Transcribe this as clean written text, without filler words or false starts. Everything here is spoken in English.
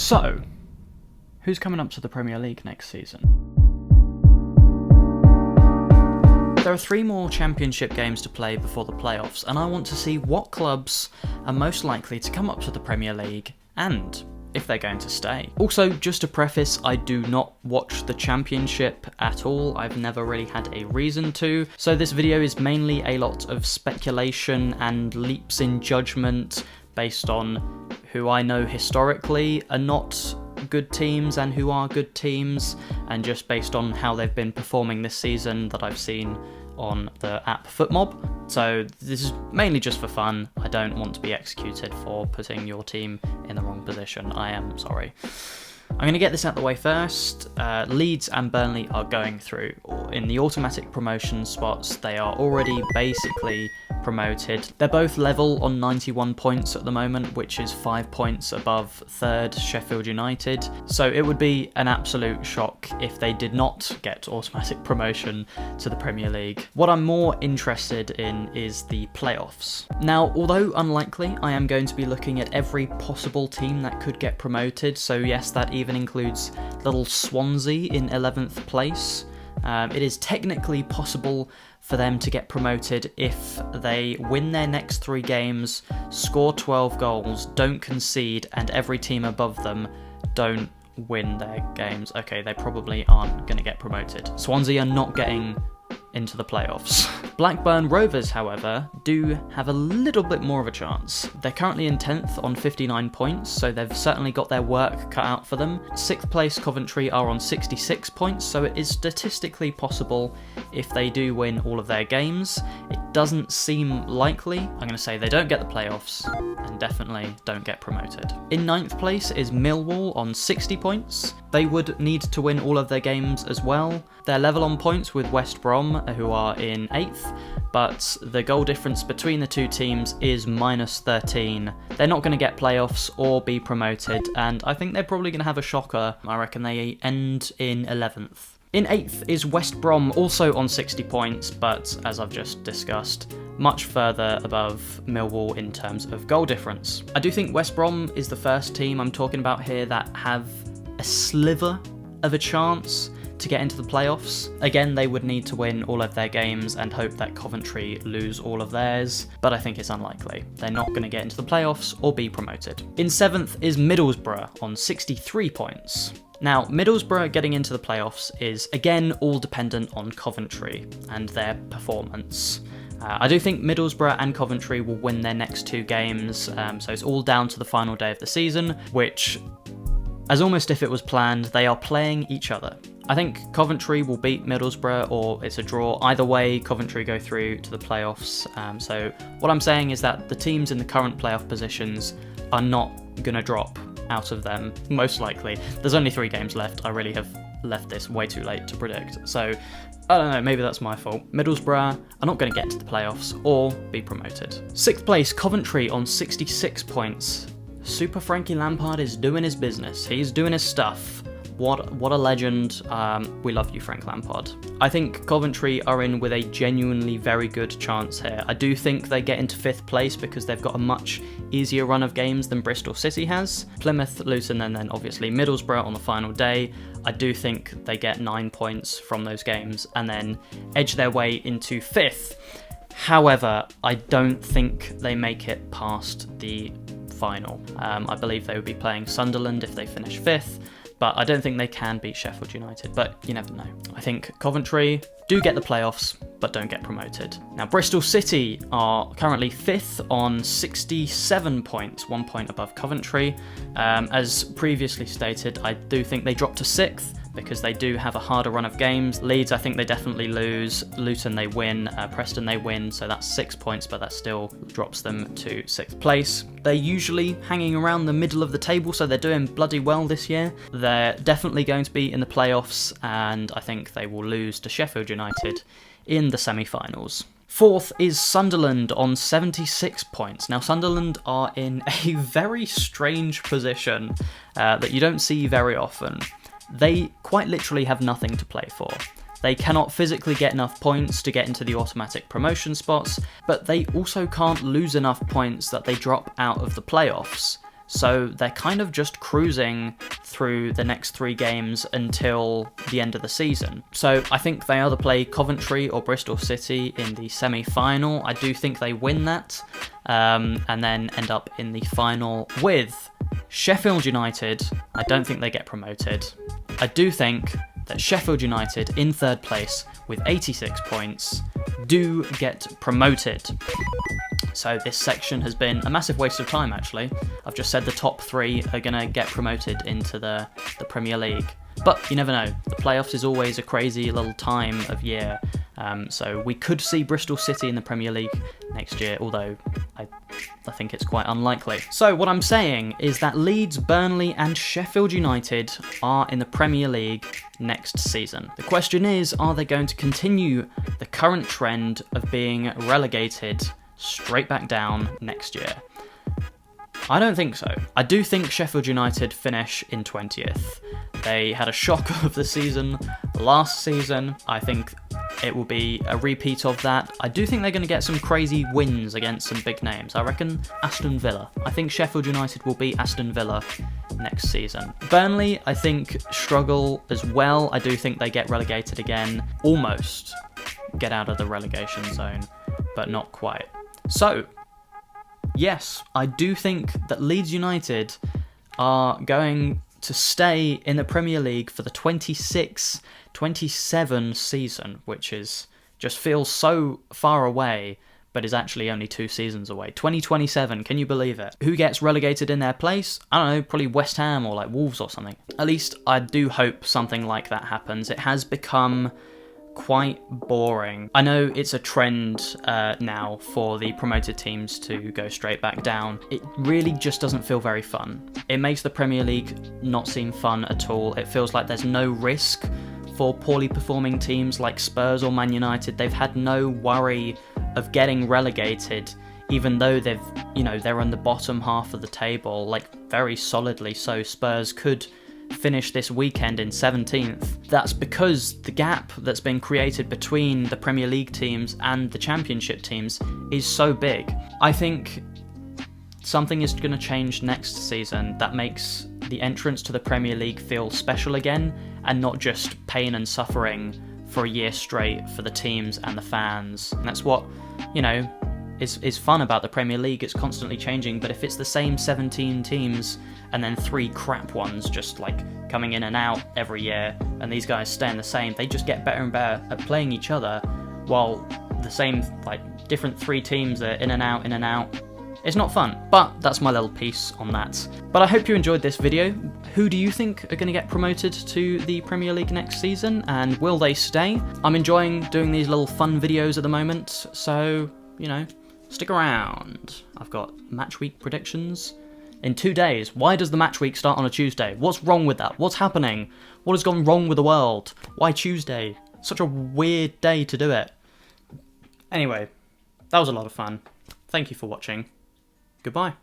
So, who's coming up to the Premier League next season? There are 3 more Championship games to play before the playoffs, and I want to see what clubs are most likely to come up to the Premier League, and if they're going to stay. Also, just to preface, I do not watch the Championship at all. I've never really had a reason to, so this video is mainly a lot of speculation and leaps in judgment based on who I know historically are not good teams and who are good teams, and just based on how they've been performing this season that I've seen on the app FootMob. So this is mainly just for fun. I don't want to be executed for putting your team in the wrong position. I am sorry. I'm going to get this out the way first. Leeds and Burnley are going through. In the automatic promotion spots, they are already basically promoted. They're both level on 91 points at the moment, which is 5 points above 3rd Sheffield United. So it would be an absolute shock if they did not get automatic promotion to the Premier League. What I'm more interested in is the playoffs. Now, although unlikely, I am going to be looking at every possible team that could get promoted. So yes, that even includes little Swansea in 11th place. It is technically possible for them to get promoted if they win their next 3 games, score 12 goals, don't concede, and every team above them don't win their games. Okay, they probably aren't going to get promoted. Swansea are not getting into the playoffs. Blackburn Rovers, however, do have a little bit more of a chance. They're currently in 10th on 59 points, so they've certainly got their work cut out for them. 6th place Coventry are on 66 points, so it is statistically possible if they do win all of their games. It doesn't seem likely. I'm going to say they don't get the playoffs and definitely don't get promoted. In 9th place is Millwall on 60 points. They would need to win all of their games as well. They're level on points with West Brom, who are in 8th, but the goal difference between the 2 teams is -13. They're not going to get playoffs or be promoted, and I think they're probably going to have a shocker. I reckon they end in 11th. In 8th is West Brom, also on 60 points, but as I've just discussed, much further above Millwall in terms of goal difference. I do think West Brom is the first team I'm talking about here that have a sliver of a chance to get into the playoffs. Again, they would need to win all of their games and hope that Coventry lose all of theirs, but I think it's unlikely. They're not going to get into the playoffs or be promoted. In 7th is Middlesbrough on 63 points. Now, Middlesbrough getting into the playoffs is, again, all dependent on Coventry and their performance. I do think Middlesbrough and Coventry will win their next 2 games, so it's all down to the final day of the season, which, as almost if it was planned, they are playing each other. I think Coventry will beat Middlesbrough, or it's a draw. Either way, Coventry go through to the playoffs. So what I'm saying is that the teams in the current playoff positions are not going to drop out of them, most likely. There's only 3 games left. I really have left this way too late to predict. So, I don't know, maybe that's my fault. Middlesbrough are not going to get into the playoffs or be promoted. 6th place, Coventry on 66 points. Super Frankie Lampard is doing his business. He's doing his stuff. What a legend. We love you, Frank Lampard. I think Coventry are in with a genuinely very good chance here. I do think they get into 5th place because they've got a much easier run of games than Bristol City has. Plymouth, Luton, and then obviously Middlesbrough on the final day. I do think they get 9 points from those games and then edge their way into 5th. However, I don't think they make it past the final. I believe they would be playing Sunderland if they finish 5th. But I don't think they can beat Sheffield United, but you never know. I think Coventry do get the playoffs, but don't get promoted. Now, Bristol City are currently 5th on 67 points, 1 point above Coventry. As previously stated, I do think they drop to 6th, because they do have a harder run of games. Leeds, I think they definitely lose. Luton, they win. Preston, they win. So that's 6 points, but that still drops them to 6th place. They're usually hanging around the middle of the table, so they're doing bloody well this year. They're definitely going to be in the playoffs, and I think they will lose to Sheffield United in the semi-finals. 4th is Sunderland on 76 points. Now, Sunderland are in a very strange position that you don't see very often. They quite literally have nothing to play for. They cannot physically get enough points to get into the automatic promotion spots, but they also can't lose enough points that they drop out of the playoffs. So they're kind of just cruising through the next 3 games until the end of the season. So I think they either play Coventry or Bristol City in the semi-final. I do think they win that, and then end up in the final with Sheffield United. I don't think they get promoted. I do think that Sheffield United, in 3rd place with 86 points, do get promoted. So this section has been a massive waste of time, actually. I've just said the top 3 are going to get promoted into the Premier League. But you never know. The playoffs is always a crazy little time of year. So we could see Bristol City in the Premier League next year, although I think it's quite unlikely. So what I'm saying is that Leeds, Burnley and Sheffield United are in the Premier League next season. The question is, are they going to continue the current trend of being relegated straight back down next year? I don't think so. I do think Sheffield United finish in 20th. They had a shock of the season last season. I think it will be a repeat of that. I do think they're going to get some crazy wins against some big names. I reckon Aston Villa. I think Sheffield United will beat Aston Villa next season. Burnley, I think, struggle as well. I do think they get relegated again. Almost get out of the relegation zone, but not quite. So, yes, I do think that Leeds United are going to stay in the Premier League for the 26-27 season, which is just feels so far away, but is actually only 2 seasons away. 2027, can you believe it? Who gets relegated in their place? I don't know, probably West Ham or like Wolves or something. At least I do hope something like that happens. It has become quite boring. I know it's a trend now for the promoted teams to go straight back down. It really just doesn't feel very fun. It makes the Premier League not seem fun at all. It feels like there's no risk for poorly performing teams like Spurs or Man United. They've had no worry of getting relegated, even though they're on the bottom half of the table, like very solidly so. Spurs could finish this weekend in 17th. That's because the gap that's been created between the Premier League teams and the Championship teams is so big. I think something is going to change next season that makes the entrance to the Premier League feel special again, and not just pain and suffering for a year straight for the teams and the fans. And that's what, is fun about the Premier League. It's constantly changing, but if it's the same 17 teams and then 3 crap ones just like coming in and out every year, and these guys staying the same, they just get better and better at playing each other, while the same different 3 teams are in and out. It's not fun, but that's my little piece on that. But I hope you enjoyed this video. Who do you think are going to get promoted to the Premier League next season, and will they stay? I'm enjoying doing these little fun videos at the moment, so stick around. I've got match week predictions in 2 days. Why does the match week start on a Tuesday? What's wrong with that? What's happening? What has gone wrong with the world? Why Tuesday? Such a weird day to do it. Anyway, that was a lot of fun. Thank you for watching. Goodbye.